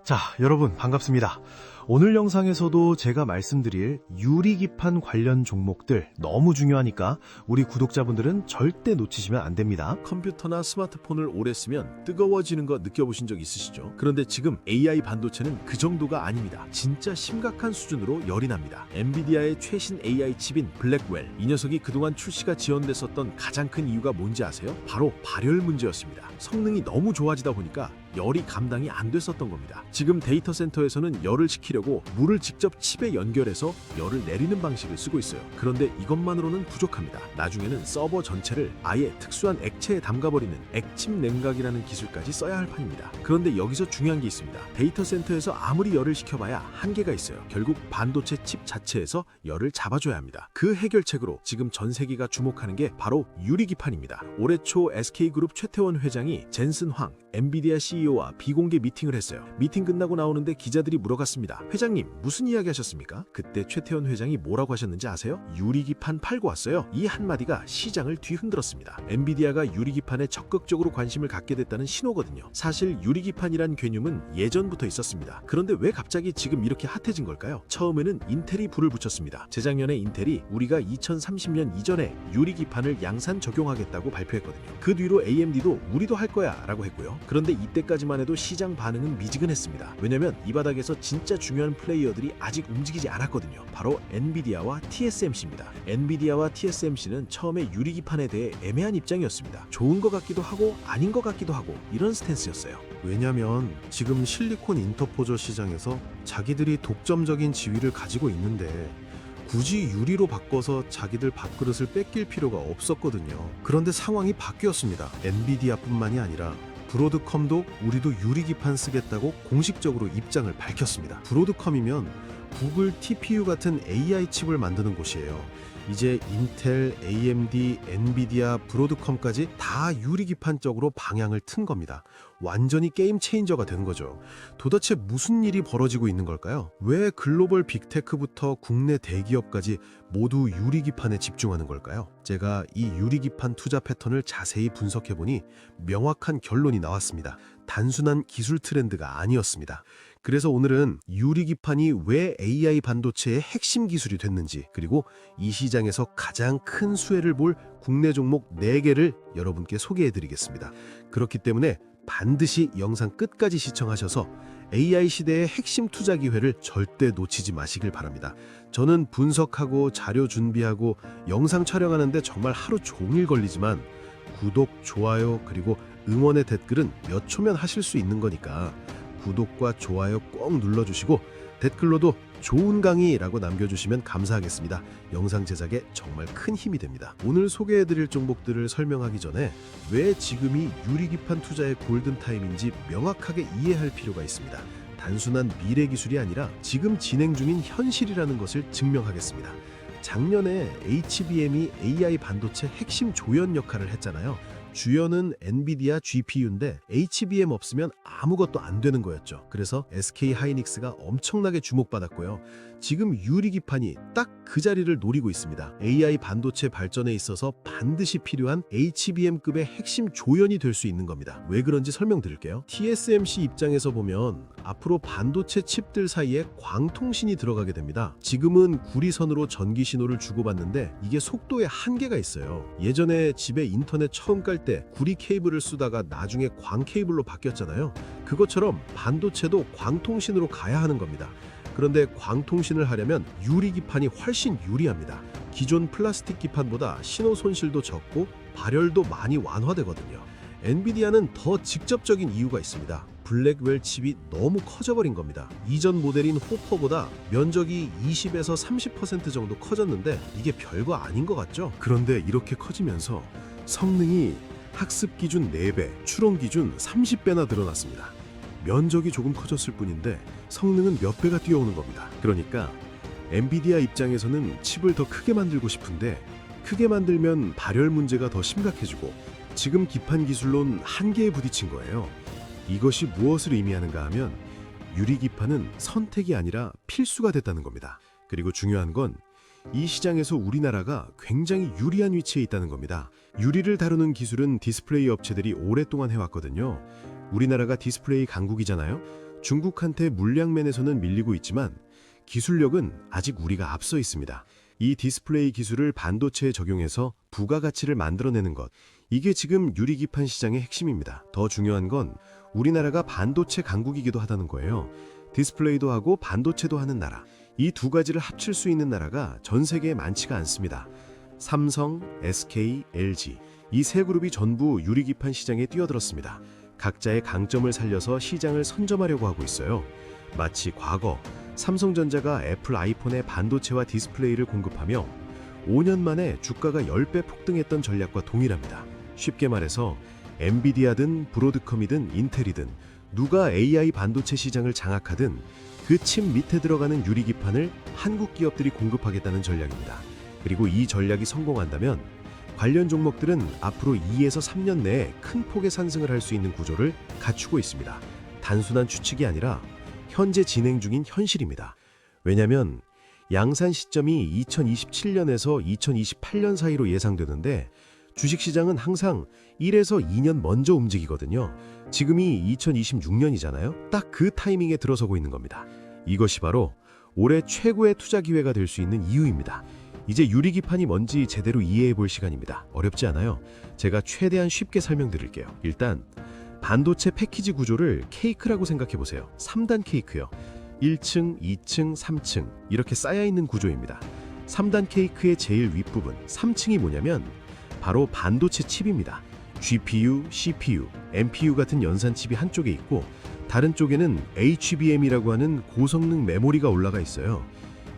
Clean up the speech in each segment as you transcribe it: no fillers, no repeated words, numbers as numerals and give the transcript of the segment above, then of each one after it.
자, 여러분 반갑습니다. 오늘 영상에서도 제가 말씀드릴 유리기판 관련 종목들 너무 중요하니까 우리 구독자분들은 절대 놓치시면 안 됩니다. 컴퓨터나 스마트폰을 오래 쓰면 뜨거워지는 거 느껴보신 적 있으시죠? 그런데 지금 AI 반도체는 그 정도가 아닙니다. 진짜 심각한 수준으로 열이 납니다. 엔비디아의 최신 AI 칩인 블랙웰. 이 녀석이 그동안 출시가 지연됐었던 가장 큰 이유가 뭔지 아세요? 바로 발열 문제였습니다. 성능이 너무 좋아지다 보니까 열이 감당이 안 됐었던 겁니다. 지금 데이터 센터에서는 열을 식히려고 물을 직접 칩에 연결해서 열을 내리는 방식을 쓰고 있어요. 그런데 이것만으로는 부족합니다. 나중에는 서버 전체를 아예 특수한 액체에 담가버리는 액침 냉각이라는 기술까지 써야 할 판입니다. 그런데 여기서 중요한 게 있습니다. 데이터 센터에서 아무리 열을 식혀봐야 한계가 있어요. 결국 반도체 칩 자체에서 열을 잡아줘야 합니다. 그 해결책으로 지금 전 세계가 주목하는 게 바로 유리기판입니다. 올해 초 SK그룹 최태원 회장이 젠슨 황 엔비디아 CEO와 비공개 미팅을 했어요. 미팅 끝나고 나오는데 기자들이 물어갔습니다. 회장님, 무슨 이야기 하셨습니까? 그때 최태원 회장이 뭐라고 하셨는지 아세요? 유리기판 팔고 왔어요. 이 한마디가 시장을 뒤흔들었습니다. 엔비디아가 유리기판에 적극적으로 관심을 갖게 됐다는 신호거든요. 사실 유리기판이란 개념은 예전부터 있었습니다. 그런데 왜 갑자기 지금 이렇게 핫해진 걸까요? 처음에는 인텔이 불을 붙였습니다. 재작년에 인텔이 우리가 2030년 이전에 유리기판을 양산 적용하겠다고 발표했거든요. 그 뒤로 AMD도 우리도 할 거야 라고 했고요. 그런데 이때까지만 해도 시장 반응은 미지근했습니다. 왜냐면 이 바닥에서 진짜 중요한 플레이어들이 아직 움직이지 않았거든요. 바로 엔비디아와 TSMC입니다. 엔비디아와 TSMC는 처음에 유리기판에 대해 애매한 입장이었습니다. 좋은 것 같기도 하고 아닌 것 같기도 하고 이런 스탠스였어요. 왜냐면 지금 실리콘 인터포저 시장에서 자기들이 독점적인 지위를 가지고 있는데 굳이 유리로 바꿔서 자기들 밥그릇을 뺏길 필요가 없었거든요. 그런데 상황이 바뀌었습니다. 엔비디아뿐만이 아니라 브로드컴도 우리도 유리기판 쓰겠다고 공식적으로 입장을 밝혔습니다. 브로드컴이면 구글 TPU 같은 AI 칩을 만드는 곳이에요. 이제 인텔, AMD, 엔비디아, 브로드컴까지 다 유리기판 쪽으로 방향을 튼 겁니다. 완전히 게임 체인저가 된 거죠. 도대체 무슨 일이 벌어지고 있는 걸까요? 왜 글로벌 빅테크부터 국내 대기업까지 모두 유리기판에 집중하는 걸까요? 제가 이 유리기판 투자 패턴을 자세히 분석해보니 명확한 결론이 나왔습니다. 단순한 기술 트렌드가 아니었습니다. 그래서 오늘은 유리기판이 왜 AI 반도체의 핵심 기술이 됐는지, 그리고 이 시장에서 가장 큰 수혜를 볼 국내 종목 4개를 여러분께 소개해드리겠습니다. 그렇기 때문에 반드시 영상 끝까지 시청하셔서 AI 시대의 핵심 투자 기회를 절대 놓치지 마시길 바랍니다. 저는 분석하고 자료 준비하고 영상 촬영하는데 정말 하루 종일 걸리지만 구독, 좋아요, 그리고 응원의 댓글은 몇 초면 하실 수 있는 거니까 구독과 좋아요 꼭 눌러주시고 댓글로도 좋은 강의라고 남겨주시면 감사하겠습니다. 영상 제작에 정말 큰 힘이 됩니다. 오늘 소개해드릴 종목들을 설명하기 전에 왜 지금이 유리기판 투자의 골든타임인지 명확하게 이해할 필요가 있습니다. 단순한 미래 기술이 아니라 지금 진행 중인 현실이라는 것을 증명하겠습니다. 작년에 HBM이 AI 반도체 핵심 조연 역할을 했잖아요. 주연은 엔비디아 GPU인데 HBM 없으면 아무것도 안 되는 거였죠. 그래서 SK 하이닉스가 엄청나게 주목받았고요. 지금 유리기판이 딱 그 자리를 노리고 있습니다. AI 반도체 발전에 있어서 반드시 필요한 HBM급의 핵심 조연이 될 수 있는 겁니다. 왜 그런지 설명드릴게요. TSMC 입장에서 보면 앞으로 반도체 칩들 사이에 광통신이 들어가게 됩니다. 지금은 구리선으로 전기 신호를 주고받는데 이게 속도에 한계가 있어요. 예전에 집에 인터넷 처음 깔 때 구리 케이블을 쓰다가 나중에 광 케이블로 바뀌었잖아요. 그것처럼 반도체도 광통신으로 가야 하는 겁니다. 그런데 광통신을 하려면 유리기판이 훨씬 유리합니다. 기존 플라스틱 기판보다 신호 손실도 적고 발열도 많이 완화되거든요. 엔비디아는 더 직접적인 이유가 있습니다. 블랙웰 칩이 너무 커져버린 겁니다. 이전 모델인 호퍼보다 면적이 20에서 30% 정도 커졌는데 이게 별거 아닌 것 같죠? 그런데 이렇게 커지면서 성능이 학습 기준 4배, 추론 기준 30배나 늘어났습니다. 면적이 조금 커졌을 뿐인데 성능은 몇 배가 뛰어오는 겁니다. 그러니까 엔비디아 입장에서는 칩을 더 크게 만들고 싶은데 크게 만들면 발열 문제가 더 심각해지고 지금 기판 기술론 한계에 부딪힌 거예요. 이것이 무엇을 의미하는가 하면 유리기판은 선택이 아니라 필수가 됐다는 겁니다. 그리고 중요한 건 이 시장에서 우리나라가 굉장히 유리한 위치에 있다는 겁니다. 유리를 다루는 기술은 디스플레이 업체들이 오랫동안 해왔거든요. 우리나라가 디스플레이 강국이잖아요. 중국한테 물량면에서는 밀리고 있지만 기술력은 아직 우리가 앞서 있습니다. 이 디스플레이 기술을 반도체에 적용해서 부가가치를 만들어내는 것, 이게 지금 유리기판 시장의 핵심입니다. 더 중요한 건 우리나라가 반도체 강국이기도 하다는 거예요. 디스플레이도 하고 반도체도 하는 나라, 이 두 가지를 합칠 수 있는 나라가 전 세계에 많지가 않습니다. 삼성, SK, LG, 이 세 그룹이 전부 유리기판 시장에 뛰어들었습니다. 각자의 강점을 살려서 시장을 선점하려고 하고 있어요. 마치 과거 삼성전자가 애플 아이폰에 반도체와 디스플레이를 공급하며 5년 만에 주가가 10배 폭등했던 전략과 동일합니다. 쉽게 말해서 엔비디아든 브로드컴이든 인텔이든 누가 AI 반도체 시장을 장악하든 그 칩 밑에 들어가는 유리기판을 한국 기업들이 공급하겠다는 전략입니다. 그리고 이 전략이 성공한다면 관련 종목들은 앞으로 2에서 3년 내에 큰 폭의 상승을 할 수 있는 구조를 갖추고 있습니다. 단순한 추측이 아니라 현재 진행 중인 현실입니다. 왜냐하면 양산 시점이 2027년에서 2028년 사이로 예상되는데 주식시장은 항상 1에서 2년 먼저 움직이거든요. 지금이 2026년이잖아요. 딱 그 타이밍에 들어서고 있는 겁니다. 이것이 바로 올해 최고의 투자 기회가 될 수 있는 이유입니다. 이제 유리기판이 뭔지 제대로 이해해 볼 시간입니다. 어렵지 않아요. 제가 최대한 쉽게 설명드릴게요. 일단 반도체 패키지 구조를 케이크라고 생각해 보세요. 3단 케이크요. 1층, 2층, 3층 이렇게 쌓여있는 구조입니다. 3단 케이크의 제일 윗부분 3층이 뭐냐면 바로 반도체 칩입니다. GPU, CPU, NPU 같은 연산 칩이 한쪽에 있고 다른 쪽에는 HBM이라고 하는 고성능 메모리가 올라가 있어요.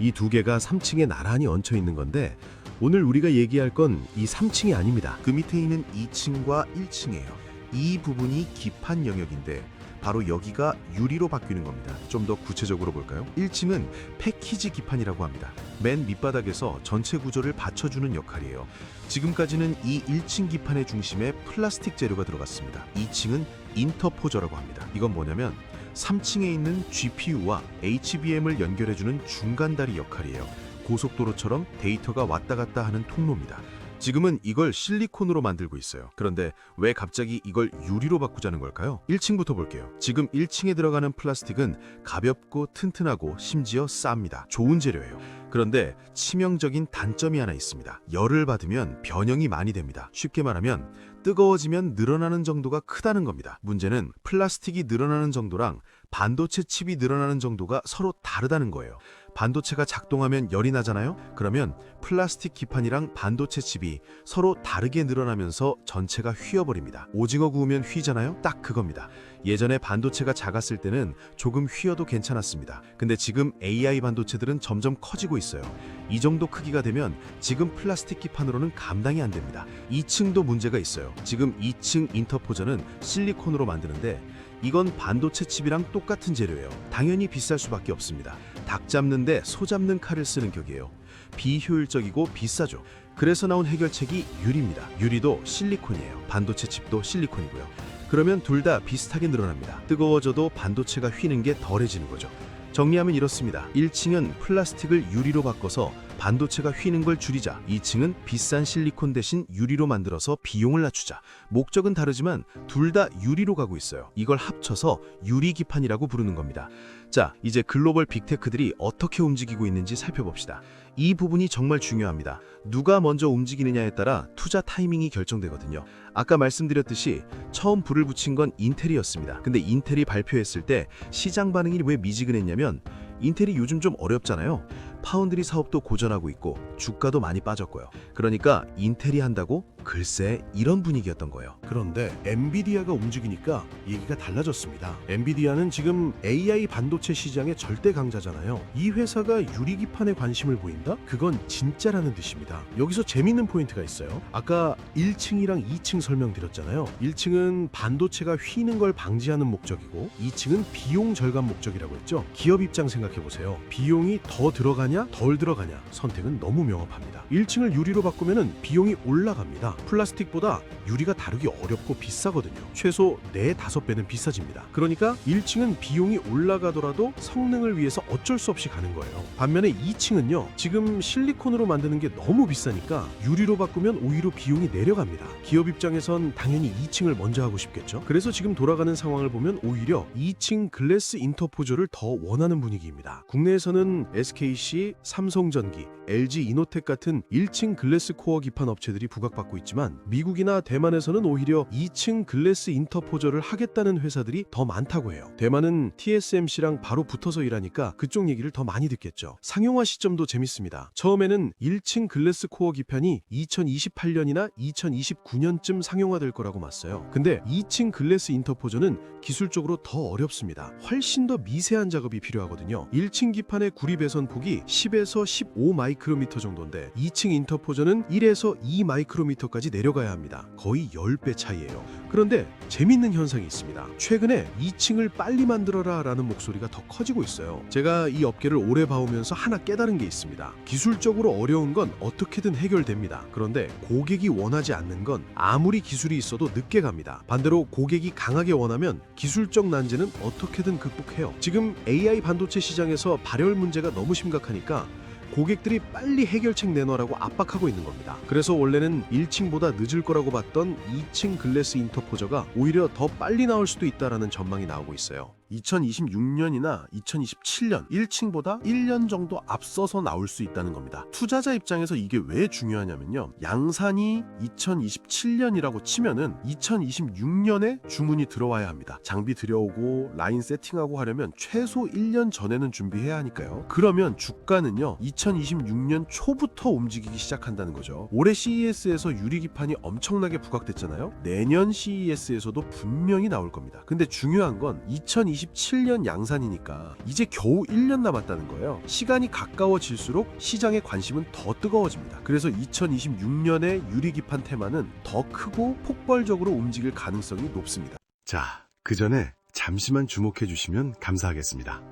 이 두 개가 3층에 나란히 얹혀 있는 건데 오늘 우리가 얘기할 건 이 3층이 아닙니다. 그 밑에 있는 2층과 1층이에요. 이 부분이 기판 영역인데 바로 여기가 유리로 바뀌는 겁니다. 좀 더 구체적으로 볼까요? 1층은 패키지 기판이라고 합니다. 맨 밑바닥에서 전체 구조를 받쳐주는 역할이에요. 지금까지는 이 1층 기판의 중심에 플라스틱 재료가 들어갔습니다. 2층은 인터포저라고 합니다. 이건 뭐냐면 3층에 있는 GPU와 HBM을 연결해주는 중간다리 역할이에요. 고속도로처럼 데이터가 왔다 갔다 하는 통로입니다. 지금은 이걸 실리콘으로 만들고 있어요. 그런데 왜 갑자기 이걸 유리로 바꾸자는 걸까요? 1층부터 볼게요. 지금 1층에 들어가는 플라스틱은 가볍고 튼튼하고 심지어 쌉니다. 좋은 재료예요. 그런데 치명적인 단점이 하나 있습니다. 열을 받으면 변형이 많이 됩니다. 쉽게 말하면 뜨거워지면 늘어나는 정도가 크다는 겁니다. 문제는 플라스틱이 늘어나는 정도랑 반도체 칩이 늘어나는 정도가 서로 다르다는 거예요. 반도체가 작동하면 열이 나잖아요? 그러면 플라스틱 기판이랑 반도체 칩이 서로 다르게 늘어나면서 전체가 휘어버립니다. 오징어 구우면 휘잖아요? 딱 그겁니다. 예전에 반도체가 작았을 때는 조금 휘어도 괜찮았습니다. 근데 지금 AI 반도체들은 점점 커지고 있어요. 이 정도 크기가 되면 지금 플라스틱 기판으로는 감당이 안 됩니다. 2층도 문제가 있어요. 지금 2층 인터포저는 실리콘으로 만드는데 이건 반도체 칩이랑 똑같은 재료예요. 당연히 비쌀 수밖에 없습니다. 닭 잡는데 소 잡는 칼을 쓰는 격이에요. 비효율적이고 비싸죠. 그래서 나온 해결책이 유리입니다. 유리도 실리콘이에요. 반도체 칩도 실리콘이고요. 그러면 둘 다 비슷하게 늘어납니다. 뜨거워져도 반도체가 휘는 게 덜해지는 거죠. 정리하면 이렇습니다. 1층은 플라스틱을 유리로 바꿔서 반도체가 휘는 걸 줄이자. 2층은 비싼 실리콘 대신 유리로 만들어서 비용을 낮추자. 목적은 다르지만 둘 다 유리로 가고 있어요. 이걸 합쳐서 유리기판이라고 부르는 겁니다. 자, 이제 글로벌 빅테크들이 어떻게 움직이고 있는지 살펴봅시다. 이 부분이 정말 중요합니다. 누가 먼저 움직이느냐에 따라 투자 타이밍이 결정되거든요. 아까 말씀드렸듯이 처음 불을 붙인 건 인텔이었습니다. 근데 인텔이 발표했을 때 시장 반응이 왜 미지근했냐면 인텔이 요즘 좀 어렵잖아요. 파운드리 사업도 고전하고 있고 주가도 많이 빠졌고요. 그러니까 인텔이 한다고? 글쎄, 이런 분위기였던 거예요. 그런데 엔비디아가 움직이니까 얘기가 달라졌습니다. 엔비디아는 지금 AI 반도체 시장의 절대 강자잖아요. 이 회사가 유리기판에 관심을 보인다? 그건 진짜라는 뜻입니다. 여기서 재밌는 포인트가 있어요. 아까 1층이랑 2층 설명드렸잖아요. 1층은 반도체가 휘는 걸 방지하는 목적이고 2층은 비용 절감 목적이라고 했죠. 기업 입장 생각해보세요. 비용이 더 들어가냐 덜 들어가냐 선택은 너무 명확합니다. 1층을 유리로 바꾸면 비용이 올라갑니다. 플라스틱보다 유리가 다루기 어렵고 비싸거든요. 최소 4-5배는 비싸집니다. 그러니까 1층은 비용이 올라가더라도 성능을 위해서 어쩔 수 없이 가는 거예요. 반면에 2층은요, 지금 실리콘으로 만드는 게 너무 비싸니까 유리로 바꾸면 오히려 비용이 내려갑니다. 기업 입장에선 당연히 2층을 먼저 하고 싶겠죠. 그래서 지금 돌아가는 상황을 보면 오히려 2층 글래스 인터포저를 더 원하는 분위기입니다. 국내에서는 SKC, 삼성전기, LG 이노텍 같은 1층 글래스 코어 기판 업체들이 부각받고 있지만 미국이나 대만에서는 오히려 2층 글래스 인터포저를 하겠다는 회사들이 더 많다고 해요. 대만은 TSMC랑 바로 붙어서 일하니까 그쪽 얘기를 더 많이 듣겠죠. 상용화 시점도 재밌습니다. 처음에는 1층 글래스 코어 기판이 2028년이나 2029년쯤 상용화될 거라고 맞서요. 근데 2층 글래스 인터포저는 기술적으로 더 어렵습니다. 훨씬 더 미세한 작업이 필요하거든요. 1층 기판의 구리 배선 폭이 10에서 15 마이크로미터 정도인데 2층 인터포저는 1에서 2 마이크로미터까지 내려가야 합니다. 거의 10배 차이예요. 그런데 재밌는 현상이 있습니다. 최근에 2층을 빨리 만들어라 라는 목소리가 더 커지고 있어요. 제가 이 업계를 오래 봐오면서 하나 깨달은 게 있습니다. 기술적으로 어려운 건 어떻게든 해결됩니다. 그런데 고객이 원하지 않는 건 아무리 기술이 있어도 늦게 갑니다. 반대로 고객이 강하게 원하면 기술적 난제는 어떻게든 극복해요. 지금 AI 반도체 시장에서 발열 문제가 너무 심각하니까 고객들이 빨리 해결책 내놓으라고 압박하고 있는 겁니다. 그래서 원래는 1층보다 늦을 거라고 봤던 2층 글래스 인터포저가 오히려 더 빨리 나올 수도 있다라는 전망이 나오고 있어요. 2026년이나 2027년 1층보다 1년 정도 앞서서 나올 수 있다는 겁니다. 투자자 입장에서 이게 왜 중요하냐면요. 양산이 2027년이라고 치면은 2026년에 주문이 들어와야 합니다. 장비 들여오고 라인 세팅하고 하려면 최소 1년 전에는 준비해야 하니까요. 그러면 주가는요. 2026년 초부터 움직이기 시작한다는 거죠. 올해 CES에서 유리기판이 엄청나게 부각됐잖아요. 내년 CES에서도 분명히 나올 겁니다. 근데 중요한 건 2027년 양산이니까 이제 겨우 1년 남았다는 거예요. 시간이 가까워질수록 시장의 관심은 더 뜨거워집니다. 그래서 2026년의 유리기판 테마는 더 크고 폭발적으로 움직일 가능성이 높습니다. 자, 그 전에 잠시만 주목해 주시면 감사하겠습니다.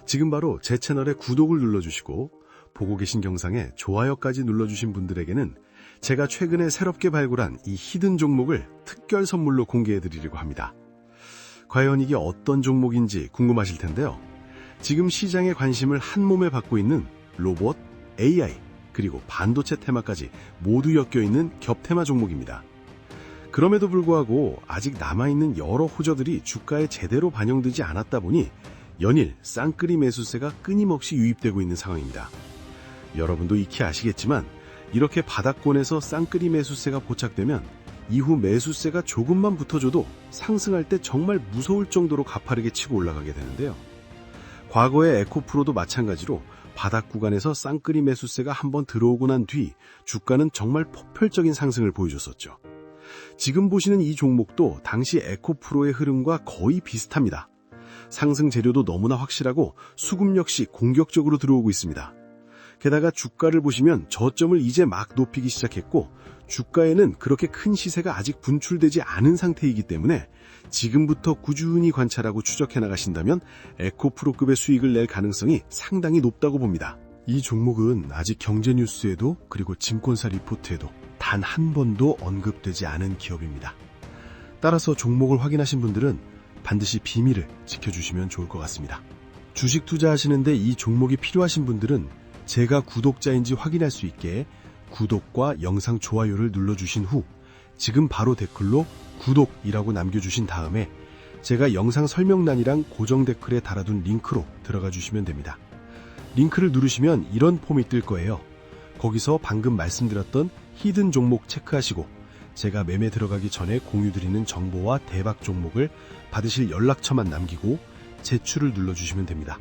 지금 바로 제 채널에 구독을 눌러주시고 보고 계신 영상에 좋아요까지 눌러주신 분들에게는 제가 최근에 새롭게 발굴한 이 히든 종목을 특별 선물로 공개해 드리려고 합니다. 과연 이게 어떤 종목인지 궁금하실 텐데요. 지금 시장의 관심을 한 몸에 받고 있는 로봇, AI, 그리고 반도체 테마까지 모두 엮여있는 겹테마 종목입니다. 그럼에도 불구하고 아직 남아있는 여러 호재들이 주가에 제대로 반영되지 않았다 보니 연일 쌍끌이 매수세가 끊임없이 유입되고 있는 상황입니다. 여러분도 익히 아시겠지만 이렇게 바닥권에서 쌍끌이 매수세가 포착되면 이후 매수세가 조금만 붙어줘도 상승할 때 정말 무서울 정도로 가파르게 치고 올라가게 되는데요. 과거의 에코프로도 마찬가지로 바닥 구간에서 쌍끌이 매수세가 한번 들어오고 난 뒤 주가는 정말 폭발적인 상승을 보여줬었죠. 지금 보시는 이 종목도 당시 에코프로의 흐름과 거의 비슷합니다. 상승 재료도 너무나 확실하고 수급 역시 공격적으로 들어오고 있습니다. 게다가 주가를 보시면 저점을 이제 막 높이기 시작했고 주가에는 그렇게 큰 시세가 아직 분출되지 않은 상태이기 때문에 지금부터 꾸준히 관찰하고 추적해 나가신다면 에코프로급의 수익을 낼 가능성이 상당히 높다고 봅니다. 이 종목은 아직 경제 뉴스에도 그리고 증권사 리포트에도 단 한 번도 언급되지 않은 기업입니다. 따라서 종목을 확인하신 분들은 반드시 비밀을 지켜주시면 좋을 것 같습니다. 주식 투자하시는데 이 종목이 필요하신 분들은 제가 구독자인지 확인할 수 있게 구독과 영상 좋아요를 눌러주신 후 지금 바로 댓글로 구독이라고 남겨주신 다음에 제가 영상 설명란이랑 고정 댓글에 달아둔 링크로 들어가 주시면 됩니다. 링크를 누르시면 이런 폼이 뜰 거예요. 거기서 방금 말씀드렸던 히든 종목 체크하시고 제가 매매 들어가기 전에 공유드리는 정보와 대박 종목을 받으실 연락처만 남기고 제출을 눌러주시면 됩니다.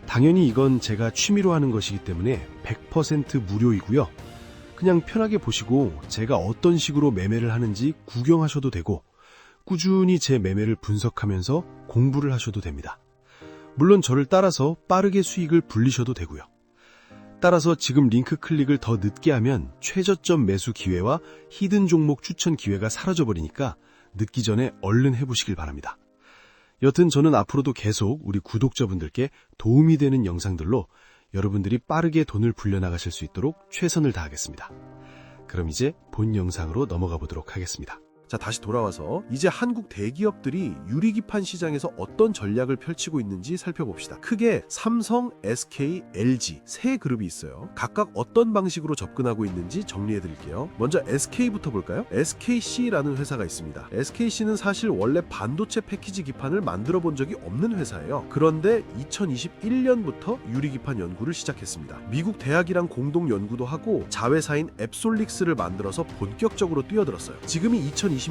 당연히 이건 제가 취미로 하는 것이기 때문에 100% 무료이고요. 그냥 편하게 보시고 제가 어떤 식으로 매매를 하는지 구경하셔도 되고 꾸준히 제 매매를 분석하면서 공부를 하셔도 됩니다. 물론 저를 따라서 빠르게 수익을 불리셔도 되고요. 따라서 지금 링크 클릭을 더 늦게 하면 최저점 매수 기회와 히든 종목 추천 기회가 사라져버리니까 늦기 전에 얼른 해보시길 바랍니다. 여튼 저는 앞으로도 계속 우리 구독자분들께 도움이 되는 영상들로 여러분들이 빠르게 돈을 불려나가실 수 있도록 최선을 다하겠습니다. 그럼 이제 본 영상으로 넘어가 보도록 하겠습니다. 자, 다시 돌아와서 이제 한국 대기업들이 유리기판 시장에서 어떤 전략을 펼치고 있는지 살펴봅시다. 크게 삼성, SK, LG 세 그룹이 있어요. 각각 어떤 방식으로 접근하고 있는지 정리해 드릴게요. 먼저 SK부터 볼까요? SKC라는 회사가 있습니다. SKC는 사실 원래 반도체 패키지 기판을 만들어 본 적이 없는 회사예요. 그런데 2021년부터 유리기판 연구를 시작했습니다. 미국 대학이랑 공동 연구도 하고 자회사인 앱솔릭스를 만들어서 본격적으로 뛰어들었어요. 지금이 2026년이니까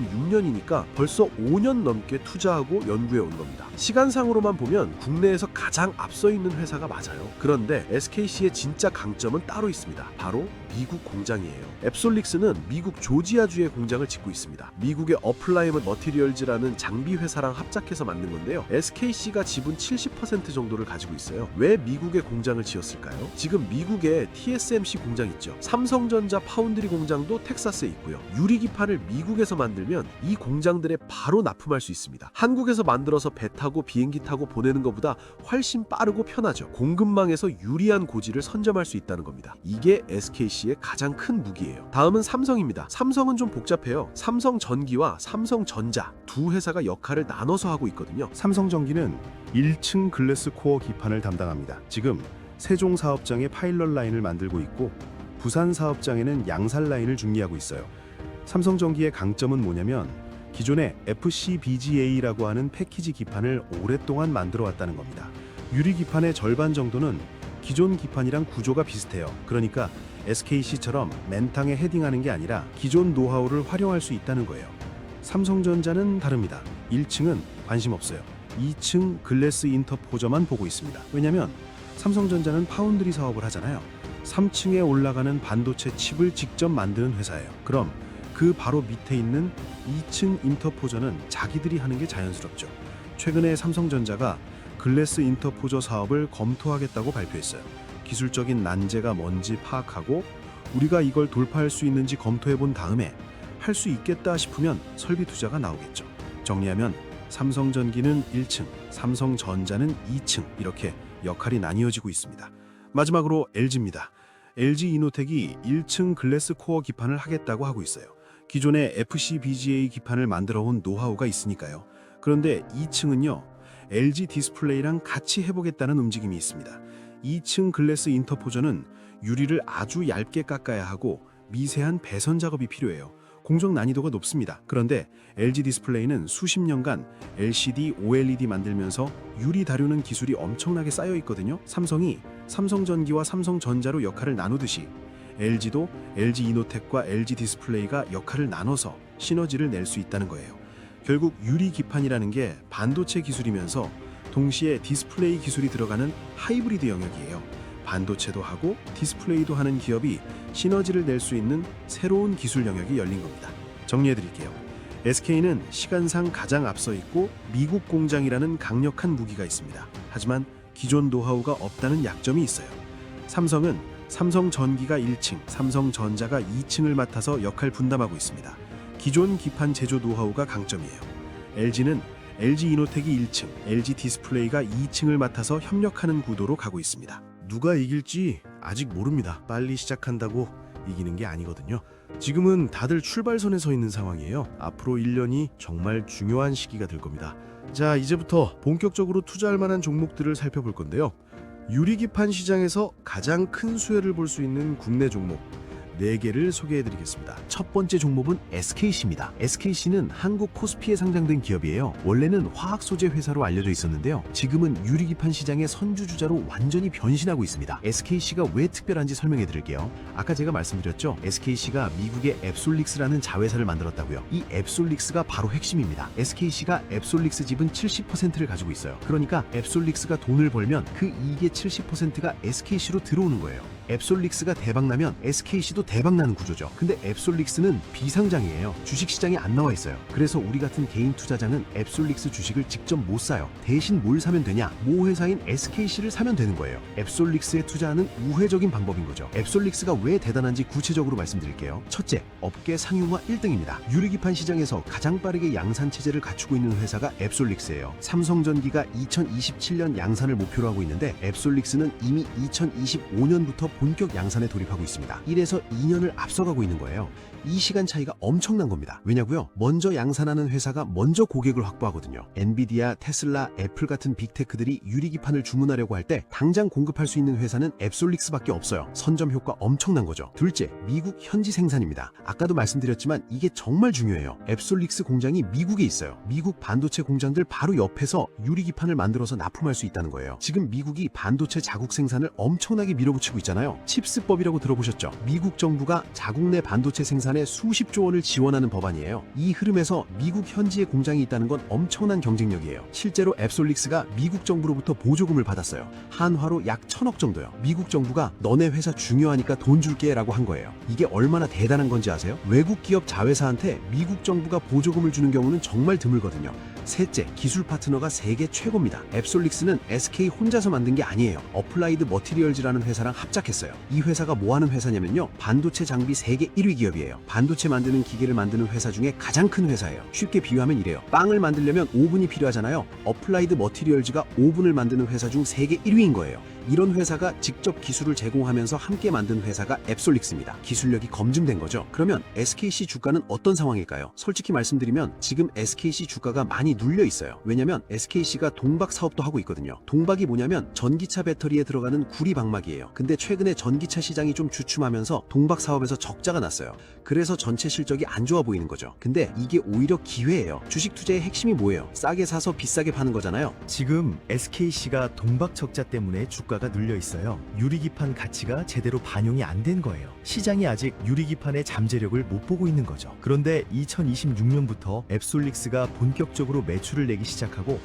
벌써 5년 넘게 투자하고 연구해 온 겁니다. 시간상으로만 보면 국내에서 가장 앞서 있는 회사가 맞아요. 그런데 SKC의 진짜 강점은 따로 있습니다. 바로 미국 공장이에요. 앱솔릭스는 미국 조지아주에 공장을 짓고 있습니다. 미국의 어플라이먼트 머티리얼즈라는 장비 회사랑 합작해서 만든 건데요. SKC가 지분 70% 정도를 가지고 있어요. 왜 미국에 공장을 지었을까요? 지금 미국에 TSMC 공장 있죠. 삼성전자 파운드리 공장도 텍사스에 있고요. 유리기판을 미국에서 만들면 이 공장들에 바로 납품할 수 있습니다. 한국에서 만들어서 배 타고 비행기 타고 보내는 것보다 훨씬 빠르고 편하죠. 공급망에서 유리한 고지를 선점할 수 있다는 겁니다. 이게 SKC의 가장 큰 무기예요. 다음은 삼성입니다. 삼성은 좀 복잡해요. 삼성전기와 삼성전자 두 회사가 역할을 나눠서 하고 있거든요. 삼성전기는 1층 글래스 코어 기판을 담당합니다. 지금 세종 사업장에 파일럿 라인을 만들고 있고 부산 사업장에는 양산 라인을 준비하고 있어요. 삼성전기의 강점은 뭐냐면 기존의 FCBGA라고 하는 패키지 기판을 오랫동안 만들어 왔다는 겁니다. 유리 기판의 절반 정도는 기존 기판이랑 구조가 비슷해요. 그러니까 SKC처럼 맨탕에 헤딩하는 게 아니라 기존 노하우를 활용할 수 있다는 거예요. 삼성전자는 다릅니다. 1층은 관심 없어요. 2층 글래스 인터포저만 보고 있습니다. 왜냐면 삼성전자는 파운드리 사업을 하잖아요. 3층에 올라가는 반도체 칩을 직접 만드는 회사예요. 그럼 그 바로 밑에 있는 2층 인터포저는 자기들이 하는 게 자연스럽죠. 최근에 삼성전자가 글래스 인터포저 사업을 검토하겠다고 발표했어요. 기술적인 난제가 뭔지 파악하고 우리가 이걸 돌파할 수 있는지 검토해 본 다음에 할 수 있겠다 싶으면 설비 투자가 나오겠죠. 정리하면 삼성전기는 1층, 삼성전자는 2층 이렇게 역할이 나뉘어지고 있습니다. 마지막으로 LG입니다. LG이노텍이 1층 글래스 코어 기판을 하겠다고 하고 있어요. 기존의 FCBGA 기판을 만들어 온 노하우가 있으니까요. 그런데 2층은요. LG 디스플레이랑 같이 해보겠다는 움직임이 있습니다. 2층 글래스 인터포저는 유리를 아주 얇게 깎아야 하고 미세한 배선 작업이 필요해요. 공정 난이도가 높습니다. 그런데 LG 디스플레이는 수십 년간 LCD, OLED 만들면서 유리 다루는 기술이 엄청나게 쌓여 있거든요. 삼성이 삼성전기와 삼성전자로 역할을 나누듯이 LG도 LG이노텍과 LG 디스플레이가 역할을 나눠서 시너지를 낼 수 있다는 거예요. 결국 유리 기판이라는 게 반도체 기술이면서 동시에 디스플레이 기술이 들어가는 하이브리드 영역이에요. 반도체도 하고 디스플레이도 하는 기업이 시너지를 낼 수 있는 새로운 기술 영역이 열린 겁니다. 정리해 드릴게요. SK는 시간상 가장 앞서 있고 미국 공장이라는 강력한 무기가 있습니다. 하지만 기존 노하우가 없다는 약점이 있어요. 삼성은 삼성전기가 1층, 삼성전자가 2층을 맡아서 역할 분담하고 있습니다. 기존 기판 제조 노하우가 강점이에요. LG는 LG이노텍이 1층, LG 디스플레이가 2층을 맡아서 협력하는 구도로 가고 있습니다. 누가 이길지 아직 모릅니다. 빨리 시작한다고 이기는 게 아니거든요. 지금은 다들 출발선에 서 있는 상황이에요. 앞으로 1년이 정말 중요한 시기가 될 겁니다. 자, 이제부터 본격적으로 투자할 만한 종목들을 살펴볼 건데요. 유리기판 시장에서 가장 큰 수혜를 볼 수 있는 국내 종목 4개를 소개해드리겠습니다. 첫 번째 종목은 SKC입니다. SKC는 한국 코스피에 상장된 기업이에요. 원래는 화학 소재 회사로 알려져 있었는데요. 지금은 유리기판 시장의 선두주자로 완전히 변신하고 있습니다. SKC가 왜 특별한지 설명해 드릴게요. 아까 제가 말씀드렸죠. SKC가 미국의 앱솔릭스라는 자회사를 만들었다고요. 이 앱솔릭스가 바로 핵심입니다. SKC가 앱솔릭스 지분 70%를 가지고 있어요. 그러니까 앱솔릭스가 돈을 벌면 그 이익의 70%가 SKC로 들어오는 거예요. 앱솔릭스가 대박나면 SKC도 대박나는 구조죠. 근데 앱솔릭스는 비상장이에요. 주식시장에 안 나와 있어요. 그래서 우리 같은 개인 투자자는 앱솔릭스 주식을 직접 못 사요. 대신 뭘 사면 되냐? 모 회사인 SKC를 사면 되는 거예요. 앱솔릭스에 투자하는 우회적인 방법인 거죠. 앱솔릭스가 왜 대단한지 구체적으로 말씀드릴게요. 첫째, 업계 상용화 1등입니다. 유리기판 시장에서 가장 빠르게 양산 체제를 갖추고 있는 회사가 앱솔릭스예요. 삼성전기가 2027년 양산을 목표로 하고 있는데 앱솔릭스는 이미 2025년부터 본격 양산에 돌입하고 있습니다. 1에서 2년을 앞서가고 있는 거예요. 이 시간 차이가 엄청난 겁니다. 왜냐고요? 먼저 양산하는 회사가 먼저 고객을 확보하거든요. 엔비디아, 테슬라, 애플 같은 빅테크들이 유리기판을 주문하려고 할 때 당장 공급할 수 있는 회사는 앱솔릭스밖에 없어요. 선점 효과 엄청난 거죠. 둘째, 미국 현지 생산입니다. 아까도 말씀드렸지만 이게 정말 중요해요. 앱솔릭스 공장이 미국에 있어요. 미국 반도체 공장들 바로 옆에서 유리기판을 만들어서 납품할 수 있다는 거예요. 지금 미국이 반도체 자국 생산을 엄청나게 밀어붙이고 있잖아요. 칩스법이라고 들어보셨죠? 미국 정부가 자국 내 반도체 생산에 수십조 원을 지원하는 법안이에요. 이 흐름에서 미국 현지에 공장이 있다는 건 엄청난 경쟁력이에요. 실제로 앱솔릭스가 미국 정부로부터 보조금을 받았어요. 한화로 약 1,000억 정도요. 미국 정부가 너네 회사 중요하니까 돈 줄게 라고 한 거예요. 이게 얼마나 대단한 건지 아세요? 외국 기업 자회사한테 미국 정부가 보조금을 주는 경우는 정말 드물거든요. 셋째, 기술 파트너가 세계 최고입니다. 앱솔릭스는 SK 혼자서 만든 게 아니에요. 어플라이드 머티리얼즈라는 회사랑 합작했어요. 이 회사가 뭐 하는 회사냐면요, 반도체 장비 세계 1위 기업이에요. 반도체 만드는 기계를 만드는 회사 중에 가장 큰 회사예요. 쉽게 비유하면 이래요. 빵을 만들려면 오븐이 필요하잖아요. 어플라이드 머티리얼즈가 오븐을 만드는 회사 중 세계 1위인 거예요. 이런 회사가 직접 기술을 제공하면서 함께 만든 회사가 앱솔릭스입니다. 기술력이 검증된 거죠. 그러면 SKC 주가는 어떤 상황일까요? 솔직히 말씀드리면 지금 SKC 주가가 많이 눌려 있어요. 왜냐면 SKC가 동박 사업도 하고 있거든요. 동박이 뭐냐면 전기차 배터리에 들어가는 구리 방막이에요. 근데 최근에 전기차 시장이 좀 주춤하면서 동박 사업에서 적자가 났어요. 그래서 전체 실적이 안 좋아 보이는 거죠. 근데 이게 오히려 기회예요. 주식 투자의 핵심이 뭐예요? 싸게 사서 비싸게 파는 거잖아요. 지금 SKC가 동박 적자 때문에 주가가 눌려 있어요. 유리기판 가치가 제대로 반영이 안 된 거예요. 시장이 아직 유리기판의 잠재력을 못 보고 있는 거죠. 그런데 2026년부터 앱솔릭스가 본격적으로 매출을 내기 시작하고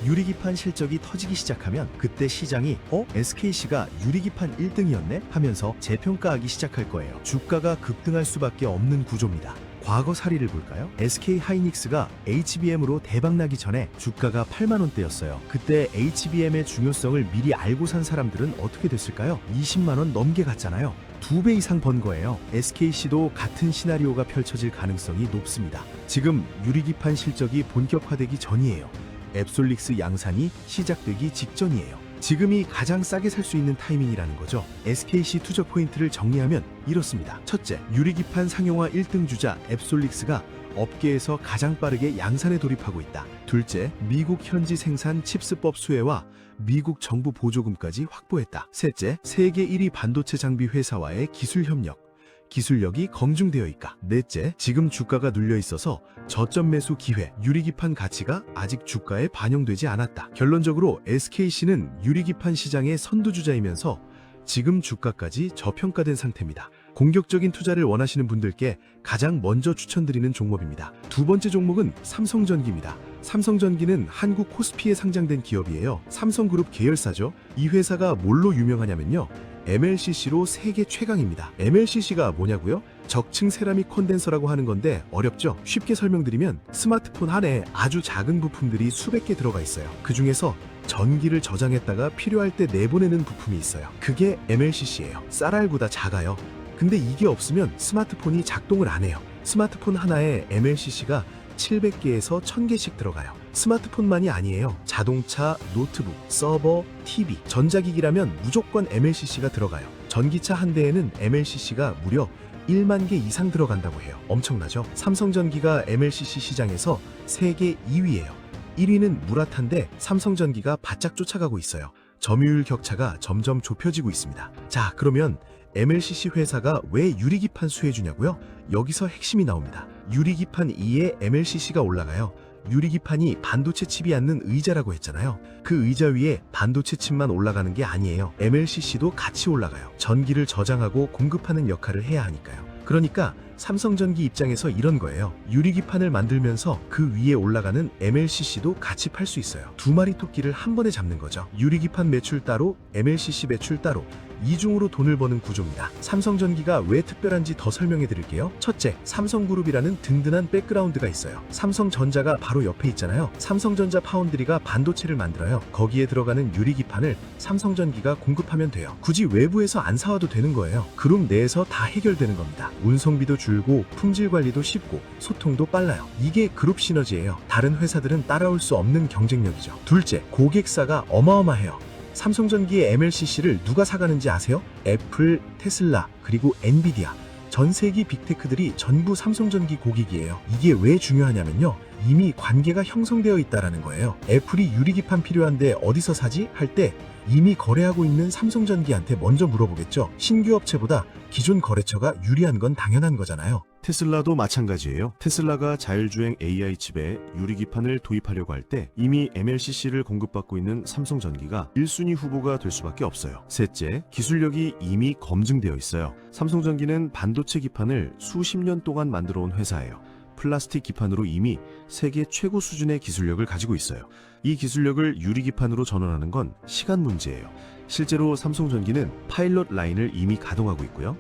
유리기판 실적이 터지기 시작하면 그때 시장이 SKC가 유리기판 1등이었네? 하면서 재평가하기 시작할 거예요. 주가가 급등할 수밖에 없는 구조입니다. 과거 사례를 볼까요? SK 하이닉스가 HBM으로 대박나기 전에 주가가 8만 원대였어요. 그때 HBM의 중요성을 미리 알고 산 사람들은 어떻게 됐을까요? 20만 원 넘게 갔잖아요. 2배 이상 번 거예요. SKC도 같은 시나리오가 펼쳐질 가능성이 높습니다. 지금 유리기판 실적이 본격화되기 전이에요. 앱솔릭스 양산이 시작되기 직전이에요. 지금이 가장 싸게 살 수 있는 타이밍이라는 거죠. SKC 투자 포인트를 정리하면 이렇습니다. 첫째, 유리기판 상용화 1등 주자 앱솔릭스가 업계에서 가장 빠르게 양산에 돌입하고 있다. 둘째, 미국 현지 생산 칩스법 수혜와 미국 정부 보조금까지 확보했다. 셋째, 세계 1위 반도체 장비 회사와의 기술 협력. 기술력이 검증되어 있다. 넷째, 지금 주가가 눌려 있어서 저점 매수 기회, 유리기판 가치가 아직 주가에 반영되지 않았다. 결론적으로 SKC는 유리기판 시장의 선두주자이면서 지금 주가까지 저평가된 상태입니다. 공격적인 투자를 원하시는 분들께 가장 먼저 추천드리는 종목입니다. 두 번째 종목은 삼성전기입니다. 삼성전기는 한국 코스피에 상장된 기업이에요. 삼성그룹 계열사죠. 이 회사가 뭘로 유명하냐면요, MLCC로 세계 최강입니다. MLCC가 뭐냐고요? 적층 세라믹 콘덴서라고 하는 건데 어렵죠? 쉽게 설명드리면 스마트폰 안에 아주 작은 부품들이 수백 개 들어가 있어요. 그 중에서 전기를 저장했다가 필요할 때 내보내는 부품이 있어요. 그게 MLCC예요. 쌀알보다 작아요. 근데 이게 없으면 스마트폰이 작동을 안 해요. 스마트폰 하나에 MLCC가 700개에서 1000개씩 들어가요. 스마트폰만이 아니에요. 자동차, 노트북, 서버, TV, 전자기기라면 무조건 MLCC가 들어가요. 전기차 한 대에는 MLCC가 무려 1만 개 이상 들어간다고 해요. 엄청나죠? 삼성전기가 MLCC 시장에서 세계 2위예요. 1위는 무라타인데 삼성전기가 바짝 쫓아가고 있어요. 점유율 격차가 점점 좁혀지고 있습니다. 자, 그러면 MLCC 회사가 왜 유리기판 수혜주냐고요? 여기서 핵심이 나옵니다. 유리기판 2에 MLCC가 올라가요. 유리기판이 반도체 칩이 앉는 의자라고 했잖아요. 그 의자 위에 반도체 칩만 올라가는 게 아니에요. MLCC도 같이 올라가요. 전기를 저장하고 공급하는 역할을 해야 하니까요. 그러니까 삼성전기 입장에서 이런 거예요. 유리기판을 만들면서 그 위에 올라가는 MLCC도 같이 팔 수 있어요. 두 마리 토끼를 한 번에 잡는 거죠. 유리기판 매출 따로, MLCC 매출 따로, 이중으로 돈을 버는 구조입니다. 삼성전기가 왜 특별한지 더 설명해 드릴게요. 첫째, 삼성그룹이라는 든든한 백그라운드가 있어요. 삼성전자가 바로 옆에 있잖아요. 삼성전자 파운드리가 반도체를 만들어요. 거기에 들어가는 유리기판을 삼성전기가 공급하면 돼요. 굳이 외부에서 안 사와도 되는 거예요. 그룹 내에서 다 해결되는 겁니다. 운송비도 줄고 품질 관리도 쉽고 소통도 빨라요. 이게 그룹 시너지예요. 다른 회사들은 따라올 수 없는 경쟁력이죠. 둘째, 고객사가 어마어마해요. 삼성전기의 MLCC를 누가 사가는지 아세요? 애플, 테슬라, 그리고 엔비디아. 전 세계 빅테크들이 전부 삼성전기 고객이에요. 이게 왜 중요하냐면요. 이미 관계가 형성되어 있다라는 거예요. 애플이 유리기판 필요한데 어디서 사지? 할 때 이미 거래하고 있는 삼성전기한테 먼저 물어보겠죠. 신규 업체보다 기존 거래처가 유리한 건 당연한 거잖아요. 테슬라도 마찬가지예요. 테슬라가 자율주행 AI 칩에 유리기판을 도입하려고 할 때 이미 MLCC를 공급받고 있는 삼성전기가 1순위 후보가 될 수밖에 없어요. 셋째, 기술력이 이미 검증되어 있어요. 삼성전기는 반도체 기판을 수십 년 동안 만들어 온 회사예요. 플라스틱 기판으로 이미 세계 최고 수준의 기술력을 가지고 있어요. 이 기술력을 유리기판으로 전환하는 건 시간 문제예요. 실제로 삼성전기는 파일럿 라인을 이미 가동하고 있고요.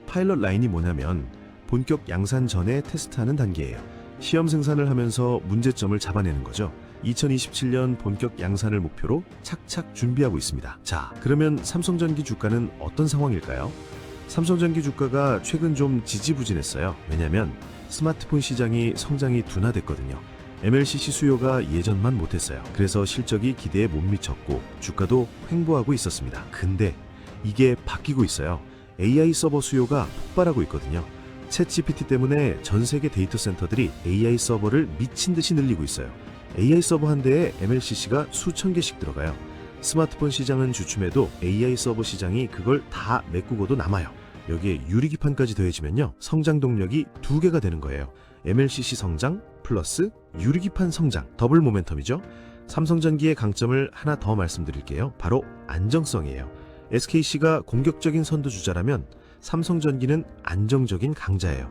파일럿 라인이 뭐냐면 본격 양산 전에 테스트하는 단계예요. 시험 생산을 하면서 문제점을 잡아내는 거죠. 2027년 본격 양산을 목표로 착착 준비하고 있습니다. 자, 그러면 삼성전기 주가는 어떤 상황일까요? 삼성전기 주가가 최근 좀 지지부진했어요. 왜냐면 스마트폰 시장이 성장이 둔화됐거든요. MLCC 수요가 예전만 못했어요. 그래서 실적이 기대에 못 미쳤고 주가도 횡보하고 있었습니다. 근데 이게 바뀌고 있어요. AI 서버 수요가 폭발하고 있거든요. 챗GPT 때문에 전 세계 데이터 센터들이 AI 서버를 미친 듯이 늘리고 있어요. AI 서버 한 대에 MLCC가 수천 개씩 들어가요. 스마트폰 시장은 주춤해도 AI 서버 시장이 그걸 다 메꾸고도 남아요. 여기에 유리기판까지 더해지면요. 성장 동력이 2개가 되는 거예요. MLCC 성장 플러스 유리기판 성장, 더블 모멘텀이죠. 삼성전기의 강점을 하나 더 말씀드릴게요. 바로 안정성이에요. SKC가 공격적인 선두주자라면 삼성전기는 안정적인 강자예요.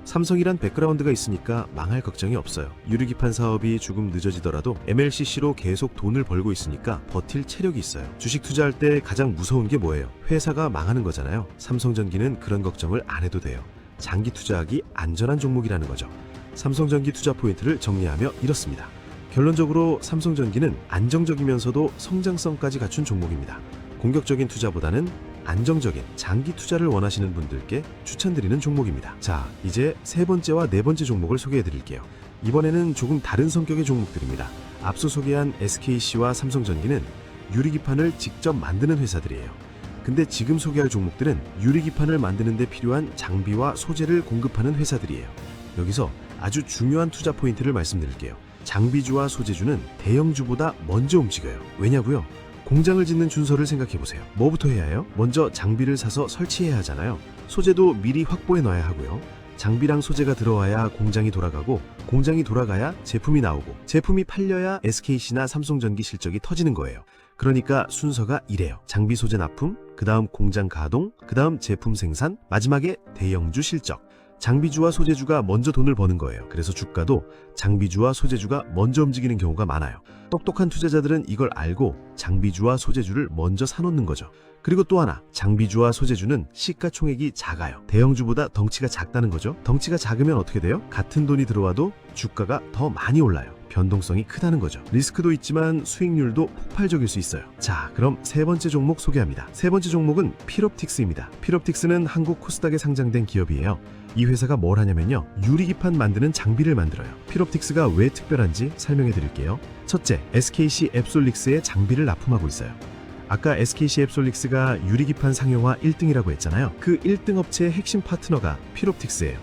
삼성이란 백그라운드가 있으니까 망할 걱정이 없어요. 유리기판 사업이 조금 늦어지더라도 MLCC로 계속 돈을 벌고 있으니까 버틸 체력이 있어요. 주식 투자할 때 가장 무서운 게 뭐예요? 회사가 망하는 거잖아요. 삼성전기는 그런 걱정을 안 해도 돼요. 장기 투자하기 안전한 종목이라는 거죠. 삼성전기 투자 포인트를 정리하며 이렇습니다. 결론적으로 삼성전기는 안정적이면서도 성장성까지 갖춘 종목입니다. 공격적인 투자보다는 안정적인 장기 투자를 원하시는 분들께 추천드리는 종목입니다. 자, 이제 세 번째와 네 번째 종목을 소개해 드릴게요. 이번에는 조금 다른 성격의 종목들입니다. 앞서 소개한 SKC와 삼성전기는 유리기판을 직접 만드는 회사들이에요. 근데 지금 소개할 종목들은 유리기판을 만드는 데 필요한 장비와 소재를 공급하는 회사들이에요. 여기서 아주 중요한 투자 포인트를 말씀드릴게요. 장비주와 소재주는 대형주보다 먼저 움직여요. 왜냐고요? 공장을 짓는 준서를 생각해보세요. 뭐부터 해야 해요? 먼저 장비를 사서 설치해야 하잖아요. 소재도 미리 확보해 놔야 하고요. 장비랑 소재가 들어와야 공장이 돌아가고, 공장이 돌아가야 제품이 나오고, 제품이 팔려야 SKC나 삼성전기 실적이 터지는 거예요. 그러니까 순서가 이래요. 장비 소재 납품, 그 다음 공장 가동, 그 다음 제품 생산, 마지막에 대형주 실적. 장비주와 소재주가 먼저 돈을 버는 거예요. 그래서 주가도 장비주와 소재주가 먼저 움직이는 경우가 많아요. 똑똑한 투자자들은 이걸 알고 장비주와 소재주를 먼저 사놓는 거죠. 그리고 또 하나, 장비주와 소재주는 시가총액이 작아요. 대형주보다 덩치가 작다는 거죠. 덩치가 작으면 어떻게 돼요? 같은 돈이 들어와도 주가가 더 많이 올라요. 변동성이 크다는 거죠. 리스크도 있지만 수익률도 폭발적일 수 있어요. 자, 그럼 세 번째 종목 소개합니다. 세 번째 종목은 필옵틱스입니다. 필옵틱스는 한국 코스닥에 상장된 기업이에요. 이 회사가 뭘 하냐면요. 유리기판 만드는 장비를 만들어요. 필옵틱스가 왜 특별한지 설명해 드릴게요. 첫째, SKC 앱솔릭스의 장비를 납품하고 있어요. 아까 SKC 앱솔릭스가 유리기판 상용화 1등이라고 했잖아요. 그 1등 업체의 핵심 파트너가 필옵틱스예요.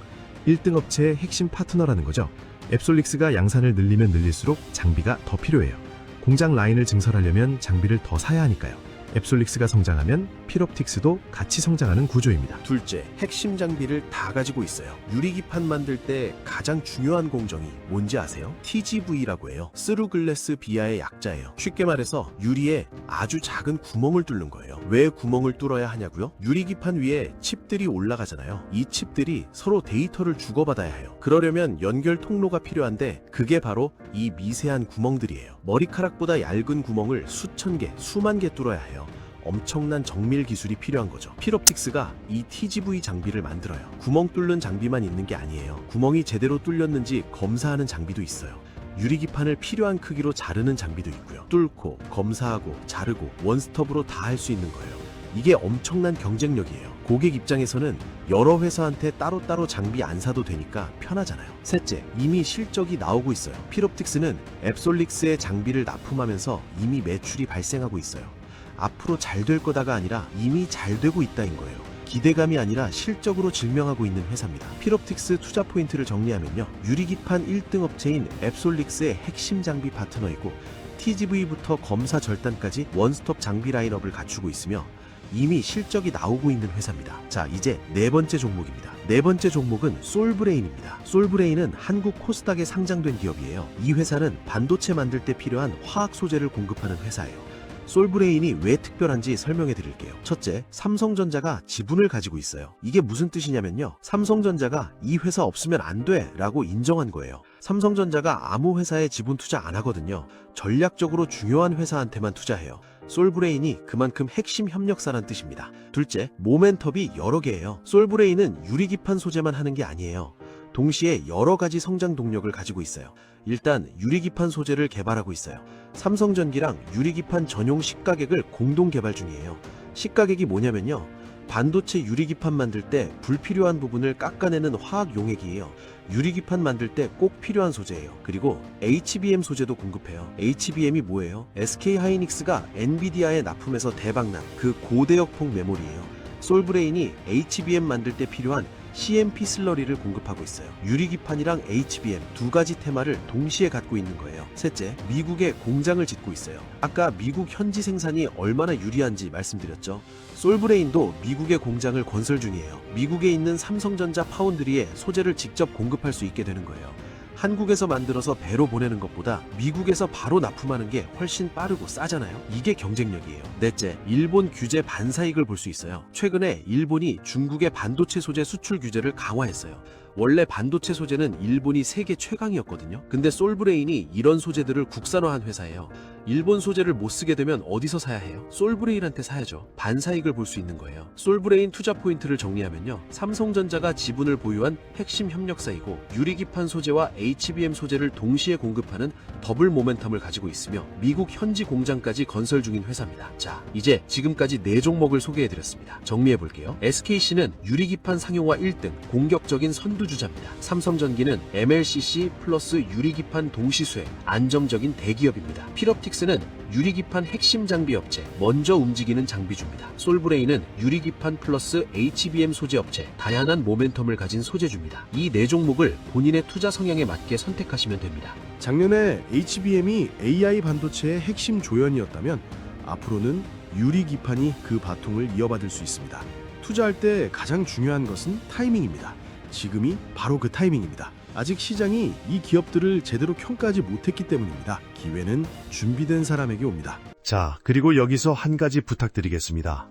1등 업체의 핵심 파트너라는 거죠. 앱솔릭스가 양산을 늘리면 늘릴수록 장비가 더 필요해요. 공장 라인을 증설하려면 장비를 더 사야 하니까요. 앱솔릭스가 성장하면 필옵틱스도 같이 성장하는 구조입니다. 둘째, 핵심 장비를 다 가지고 있어요. 유리기판 만들 때 가장 중요한 공정이 뭔지 아세요? TGV라고 해요. 스루글래스 비아의 약자예요. 쉽게 말해서 유리에 아주 작은 구멍을 뚫는 거예요. 왜 구멍을 뚫어야 하냐고요? 유리기판 위에 칩들이 올라가잖아요. 이 칩들이 서로 데이터를 주고받아야 해요. 그러려면 연결 통로가 필요한데 그게 바로 이 미세한 구멍들이에요. 머리카락보다 얇은 구멍을 수천 개, 수만 개 뚫어야 해요. 엄청난 정밀 기술이 필요한 거죠. 필옵틱스가 이 TGV 장비를 만들어요. 구멍 뚫는 장비만 있는 게 아니에요. 구멍이 제대로 뚫렸는지 검사하는 장비도 있어요. 유리기판을 필요한 크기로 자르는 장비도 있고요. 뚫고, 검사하고, 자르고 원스톱으로 다 할 수 있는 거예요. 이게 엄청난 경쟁력이에요. 고객 입장에서는 여러 회사한테 따로따로 장비 안 사도 되니까 편하잖아요. 셋째, 이미 실적이 나오고 있어요. 필옵틱스는 앱솔릭스의 장비를 납품하면서 이미 매출이 발생하고 있어요. 앞으로 잘 될 거다가 아니라 이미 잘 되고 있다인 거예요. 기대감이 아니라 실적으로 증명하고 있는 회사입니다. 필옵틱스 투자 포인트를 정리하면요. 유리기판 1등 업체인 앱솔릭스의 핵심 장비 파트너이고 TGV부터 검사 절단까지 원스톱 장비 라인업을 갖추고 있으며 이미 실적이 나오고 있는 회사입니다. 자, 이제 네 번째 종목입니다. 네 번째 종목은 솔브레인입니다. 솔브레인은 한국 코스닥에 상장된 기업이에요. 이 회사는 반도체 만들 때 필요한 화학 소재를 공급하는 회사예요. 솔브레인이 왜 특별한지 설명해 드릴게요. 첫째, 삼성전자가 지분을 가지고 있어요. 이게 무슨 뜻이냐면요. 삼성전자가 이 회사 없으면 안 돼 라고 인정한 거예요. 삼성전자가 아무 회사에 지분 투자 안 하거든요. 전략적으로 중요한 회사한테만 투자해요. 솔브레인이 그만큼 핵심 협력사란 뜻입니다. 둘째, 모멘텀이 여러 개예요. 솔브레인은 유리기판 소재만 하는 게 아니에요. 동시에 여러 가지 성장 동력을 가지고 있어요. 일단 유리기판 소재를 개발하고 있어요. 삼성전기랑 유리기판 전용 식가객을 공동 개발 중이에요. 식가객이 뭐냐면요. 반도체 유리기판 만들 때 불필요한 부분을 깎아내는 화학 용액이에요. 유리기판 만들 때 꼭 필요한 소재예요. 그리고 HBM 소재도 공급해요. HBM이 뭐예요? SK하이닉스가 엔비디아에 납품해서 대박난 그 고대역폭 메모리예요. 솔브레인이 HBM 만들 때 필요한 CMP 슬러리를 공급하고 있어요. 유리기판이랑 HBM 두 가지 테마를 동시에 갖고 있는 거예요. 셋째, 미국에 공장을 짓고 있어요. 아까 미국 현지 생산이 얼마나 유리한지 말씀드렸죠. 솔브레인도 미국의 공장을 건설 중이에요. 미국에 있는 삼성전자 파운드리에 소재를 직접 공급할 수 있게 되는 거예요. 한국에서 만들어서 배로 보내는 것보다 미국에서 바로 납품하는 게 훨씬 빠르고 싸잖아요. 이게 경쟁력이에요. 넷째, 일본 규제 반사익을 볼 수 있어요. 최근에 일본이 중국의 반도체 소재 수출 규제를 강화했어요. 원래 반도체 소재는 일본이 세계 최강이었거든요. 근데 솔브레인이 이런 소재들을 국산화한 회사예요. 일본 소재를 못 쓰게 되면 어디서 사야 해요? 솔브레인한테 사야죠. 반사익을 볼 수 있는 거예요. 솔브레인 투자 포인트를 정리하면요. 삼성전자가 지분을 보유한 핵심 협력사이고 유리기판 소재와 HBM 소재를 동시에 공급하는 더블 모멘텀을 가지고 있으며 미국 현지 공장까지 건설 중인 회사입니다. 자, 이제 지금까지 4종목을 소개해드렸습니다. 정리해볼게요. SKC는 유리기판 상용화 1등 공격적인 선두주자입니다. 삼성전기는 MLCC 플러스 유리기판 동시수행 안정적인 대기업입니다. 필옵틱스는 유리기판 핵심 장비 업체, 먼저 움직이는 장비주입니다. 솔브레인은 유리기판 플러스 HBM 소재 업체, 다양한 모멘텀을 가진 소재주입니다. 이 4종목을 본인의 투자 성향에 맞게 선택하시면 됩니다. 작년에 HBM이 AI 반도체의 핵심 조연이었다면 앞으로는 유리기판이 그 바통을 이어받을 수 있습니다. 투자할 때 가장 중요한 것은 타이밍입니다. 지금이 바로 그 타이밍입니다. 아직 시장이 이 기업들을 제대로 평가하지 못했기 때문입니다. 기회는 준비된 사람에게 옵니다. 자, 그리고 여기서 한 가지 부탁드리겠습니다.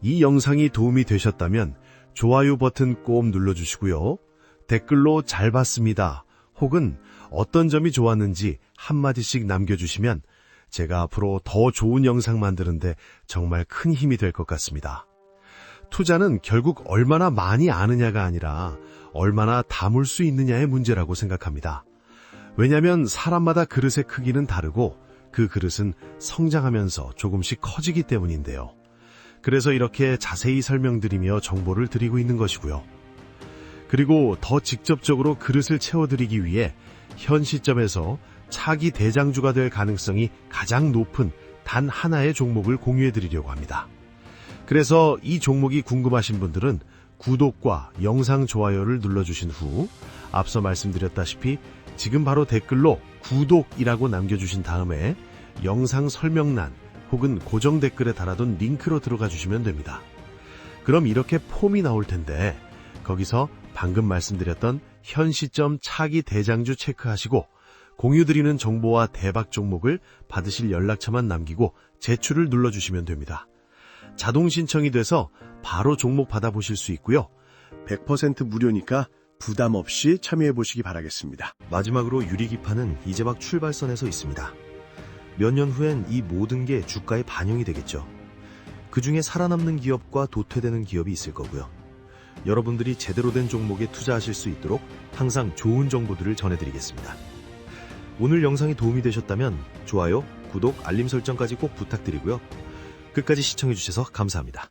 이 영상이 도움이 되셨다면 좋아요 버튼 꼭 눌러주시고요. 댓글로 잘 봤습니다. 혹은 어떤 점이 좋았는지 한마디씩 남겨주시면 제가 앞으로 더 좋은 영상 만드는데 정말 큰 힘이 될 것 같습니다. 투자는 결국 얼마나 많이 아느냐가 아니라 얼마나 담을 수 있느냐의 문제라고 생각합니다. 왜냐하면 사람마다 그릇의 크기는 다르고 그 그릇은 성장하면서 조금씩 커지기 때문인데요. 그래서 이렇게 자세히 설명드리며 정보를 드리고 있는 것이고요. 그리고 더 직접적으로 그릇을 채워드리기 위해 현 시점에서 차기 대장주가 될 가능성이 가장 높은 단 하나의 종목을 공유해드리려고 합니다. 그래서 이 종목이 궁금하신 분들은 구독과 영상 좋아요를 눌러주신 후 앞서 말씀드렸다시피 지금 바로 댓글로 구독이라고 남겨주신 다음에 영상 설명란 혹은 고정 댓글에 달아둔 링크로 들어가 주시면 됩니다. 그럼 이렇게 폼이 나올 텐데 거기서 방금 말씀드렸던 현 시점 차기 대장주 체크하시고 공유드리는 정보와 대박 종목을 받으실 연락처만 남기고 제출을 눌러주시면 됩니다. 자동 신청이 돼서 바로 종목 받아보실 수 있고요. 100% 무료니까 부담 없이 참여해 보시기 바라겠습니다. 마지막으로 유리기판은 이제 막 출발선에 서 있습니다. 몇 년 후엔 이 모든 게 주가에 반영이 되겠죠. 그 중에 살아남는 기업과 도태되는 기업이 있을 거고요. 여러분들이 제대로 된 종목에 투자하실 수 있도록 항상 좋은 정보들을 전해드리겠습니다. 오늘 영상이 도움이 되셨다면 좋아요, 구독, 알림 설정까지 꼭 부탁드리고요. 끝까지 시청해주셔서 감사합니다.